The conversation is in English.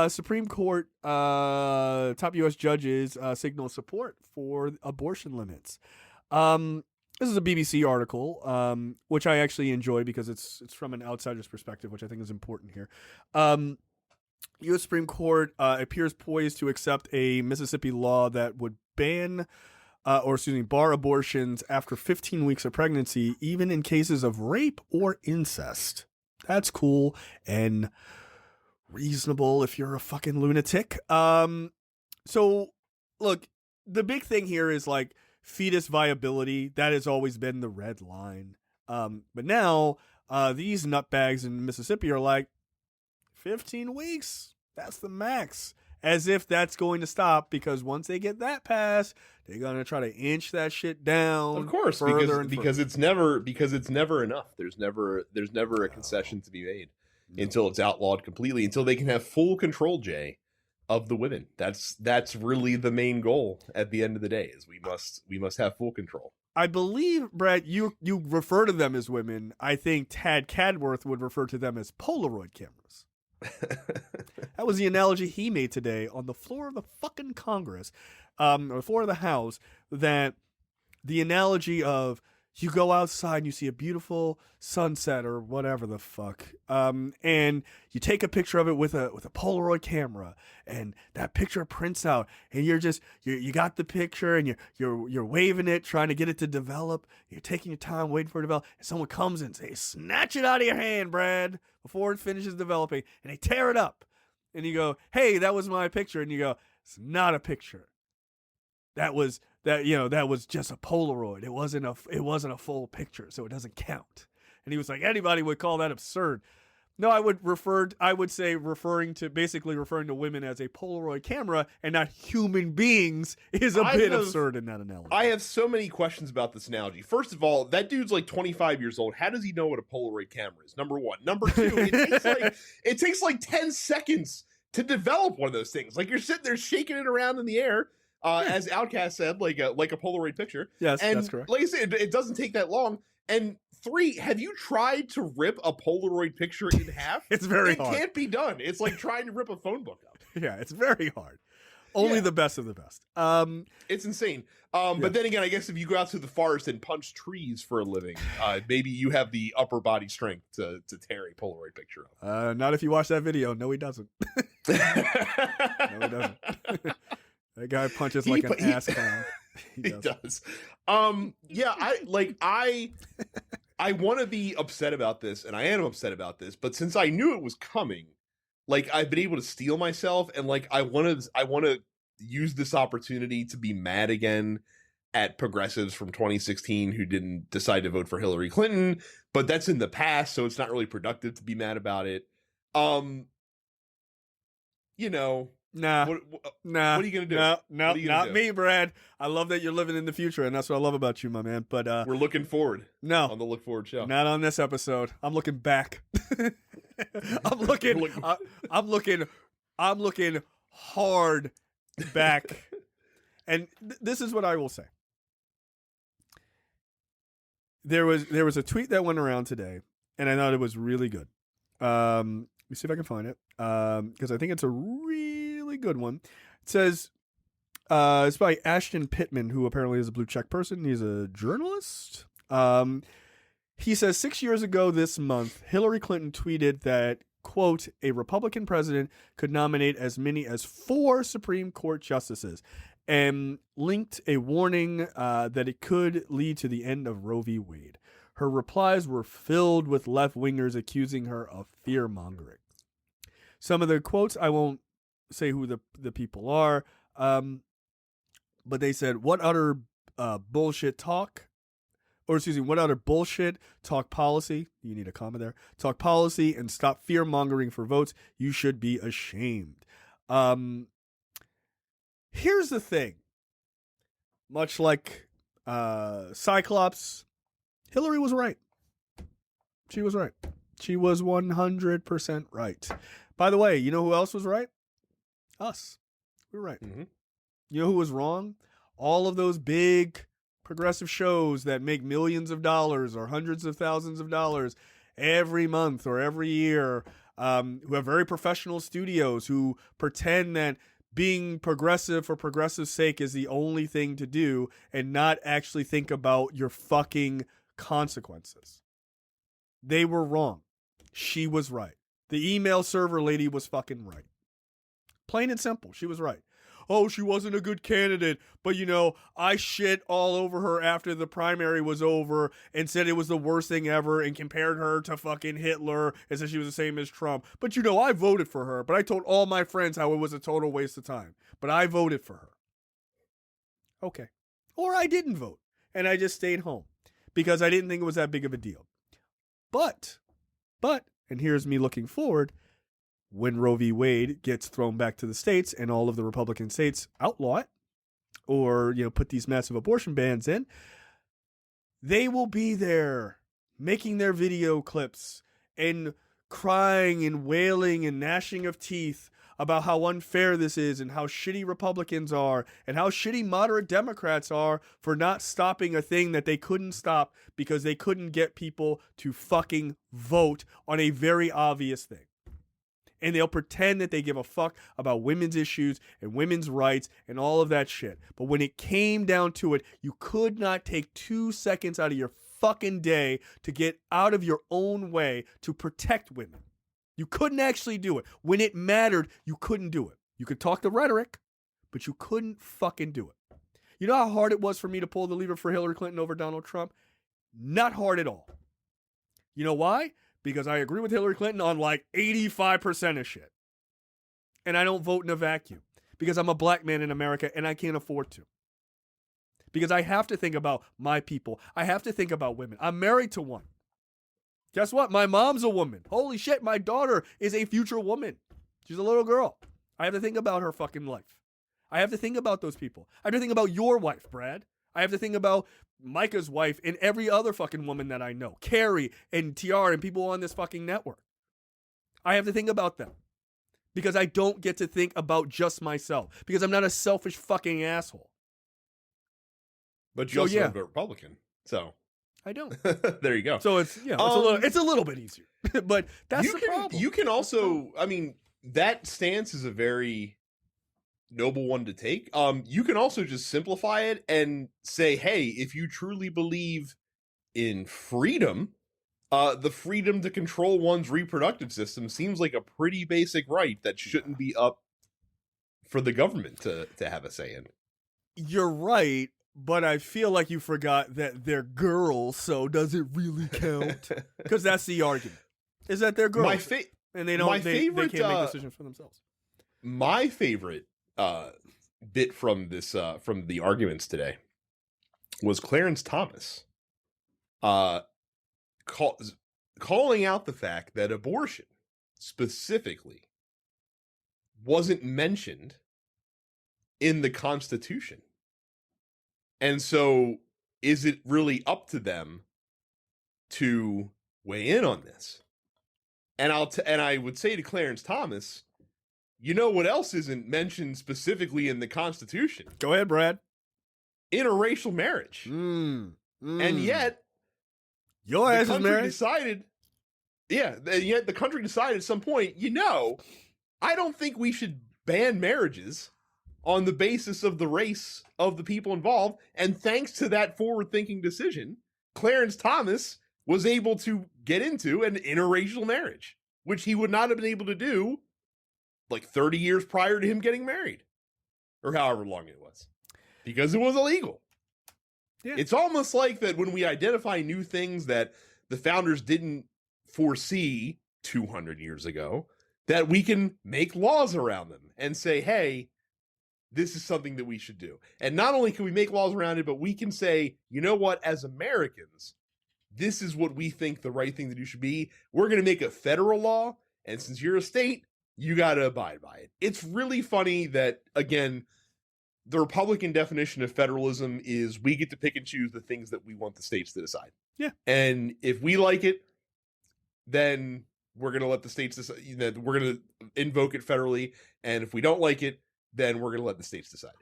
Supreme Court top U.S. judges signal support for abortion limits. This is a BBC article, which I actually enjoy because it's from an outsider's perspective, which I think is important here. U.S. Supreme Court appears poised to accept a Mississippi law that would bar abortions after 15 weeks of pregnancy, even in cases of rape or incest. That's cool and reasonable if you're a fucking lunatic. So look, the big thing here is like fetus viability. That has always been the red line. But now these nutbags in Mississippi are like 15 weeks. That's the max. As if that's going to stop, because once they get that passed, they're gonna try to inch that shit down. Of course, because it's never enough. There's never a concession to be made until it's outlawed completely. Until they can have full control, Jay, of the women. That's really the main goal at the end of the day. Is we must have full control. I believe, Brett, you refer to them as women. I think Tad Cadworth would refer to them as Polaroid cameras. That was the analogy he made today on the floor of the fucking Congress, or the floor of the House, that the analogy of you go outside and you see a beautiful sunset or whatever the fuck, and you take a picture of it with a Polaroid camera, and that picture prints out, and you got the picture, and you're waving it, trying to get it to develop. You're taking your time, waiting for it to develop, and someone comes in and says, "Snatch it out of your hand, Brad," before it finishes developing, and they tear it up, and you go, "Hey, that was my picture," and you go, "It's not a picture. That was just a Polaroid. It wasn't a full picture, so it doesn't count." And he was like, anybody would call that absurd. No, I would say referring to women as a Polaroid camera and not human beings is a bit absurd in that analogy. I have so many questions about this analogy. First of all, that dude's like 25 years old. How does he know what a Polaroid camera is? Number one. Number two, it takes like 10 seconds to develop one of those things. Like, you're sitting there shaking it around in the air. As Outcast said, like a Polaroid picture. Yes, and that's correct. Like I said, it doesn't take that long. And three, have you tried to rip a Polaroid picture in half? It's very hard. It can't be done. It's like trying to rip a phone book up. Yeah, it's very hard. Only the best of the best. It's insane. But then again, I guess if you go out to the forest and punch trees for a living, maybe you have the upper body strength to tear a Polaroid picture up. Not if you watch that video. No, he doesn't. No, he doesn't. That guy punches like an ass clown. He does. I want to be upset about this, and I am upset about this, but since I knew it was coming, like, I've been able to steel myself, and like I want to use this opportunity to be mad again at progressives from 2016 who didn't decide to vote for Hillary Clinton, but that's in the past, so it's not really productive to be mad about it. Nah. What are you gonna do? No, not me, Brad. I love that you're living in the future, and that's what I love about you, my man. But we're looking forward. No, on the Look Forward show. Not on this episode. I'm looking back. I'm looking hard back. And this is what I will say. There was a tweet that went around today, and I thought it was really good. Let me see if I can find it, because I think it's a really good one. It says, it's by Ashton Pittman, who apparently is a blue check person. He's a journalist. He says, 6 years ago this month, Hillary Clinton tweeted that, quote, a Republican president could nominate as many as 4 Supreme Court justices, and linked a warning that it could lead to the end of Roe v. Wade. Her replies were filled with left-wingers accusing her of fear-mongering. Some of the quotes, I won't say who the people are, but they said, what utter bullshit talk, or excuse me, what utter bullshit talk policy, you need a comma there, talk policy and stop fear-mongering for votes, you should be ashamed. Here's the thing, much like Cyclops, Hillary was right. She was right. She was 100% right. By the way, you know who else was right? Us. We were right. Mm-hmm. You know who was wrong? All of those big progressive shows that make millions of dollars or hundreds of thousands of dollars every month or every year, who have very professional studios, who pretend that being progressive for progressive's sake is the only thing to do and not actually think about your fucking consequences. They were wrong. She was right. The email server lady was fucking right. Plain and simple. She was right. Oh, she wasn't a good candidate, but I shit all over her after the primary was over and said it was the worst thing ever and compared her to fucking Hitler and said she was the same as Trump. But I voted for her, but I told all my friends how it was a total waste of time. But I voted for her. Okay. Or I didn't vote and I just stayed home because I didn't think it was that big of a deal. But, and here's me looking forward, when Roe v. Wade gets thrown back to the states and all of the Republican states outlaw it or, put these massive abortion bans in, they will be there making their video clips and crying and wailing and gnashing of teeth about how unfair this is and how shitty Republicans are and how shitty moderate Democrats are for not stopping a thing that they couldn't stop because they couldn't get people to fucking vote on a very obvious thing. And they'll pretend that they give a fuck about women's issues and women's rights and all of that shit. But when it came down to it, you could not take 2 seconds out of your fucking day to get out of your own way to protect women. You couldn't actually do it. When it mattered, you couldn't do it. You could talk the rhetoric, but you couldn't fucking do it. You know how hard it was for me to pull the lever for Hillary Clinton over Donald Trump? Not hard at all. You know why? Because I agree with Hillary Clinton on like 85% of shit. And I don't vote in a vacuum. Because I'm a black man in America and I can't afford to. Because I have to think about my people. I have to think about women. I'm married to one. Guess what? My mom's a woman. Holy shit, my daughter is a future woman. She's a little girl. I have to think about her fucking life. I have to think about those people. I have to think about your wife, Brad. I have to think about Micah's wife and every other fucking woman that I know. Carrie and TR and people on this fucking network. I have to think about them. Because I don't get to think about just myself. Because I'm not a selfish fucking asshole. But you also have a Republican. So I don't. There you go. So it's it's a little bit easier. But that's the problem. You can also, that stance is a very noble one to take. You can also just simplify it and say, hey, if you truly believe in freedom, the freedom to control one's reproductive system seems like a pretty basic right that shouldn't be up for the government to have a say in. You're right, but I feel like you forgot that they're girls, so does it really count? Because that's the argument, is that they're girls. And they don't. They can't make decisions for themselves. My favorite bit from this from the arguments today was Clarence Thomas calling out the fact that abortion specifically wasn't mentioned in the Constitution. And so is it really up to them to weigh in on this? And I would say to Clarence Thomas, you know what else isn't mentioned specifically in the Constitution? Go ahead, Brad. Interracial marriage. And yet, your ass is married. And yet the country decided at some point, I don't think we should ban marriages on the basis of the race of the people involved. And thanks to that forward-thinking decision, Clarence Thomas was able to get into an interracial marriage, which he would not have been able to do like 30 years prior to him getting married, or however long it was, because it was illegal. Yeah. It's almost like that when we identify new things that the founders didn't foresee 200 years ago, that we can make laws around them and say, hey, this is something that we should do. And not only can we make laws around it, but we can say, you know what, as Americans, this is what we think the right thing to do should be. We're going to make a federal law, and since you're a state, you got to abide by it. It's really funny that, again, the Republican definition of federalism is we get to pick and choose the things that we want the states to decide. Yeah. And if we like it, then we're going to let the states decide. We're going to invoke it federally. And if we don't like it, then we're going to let the states decide.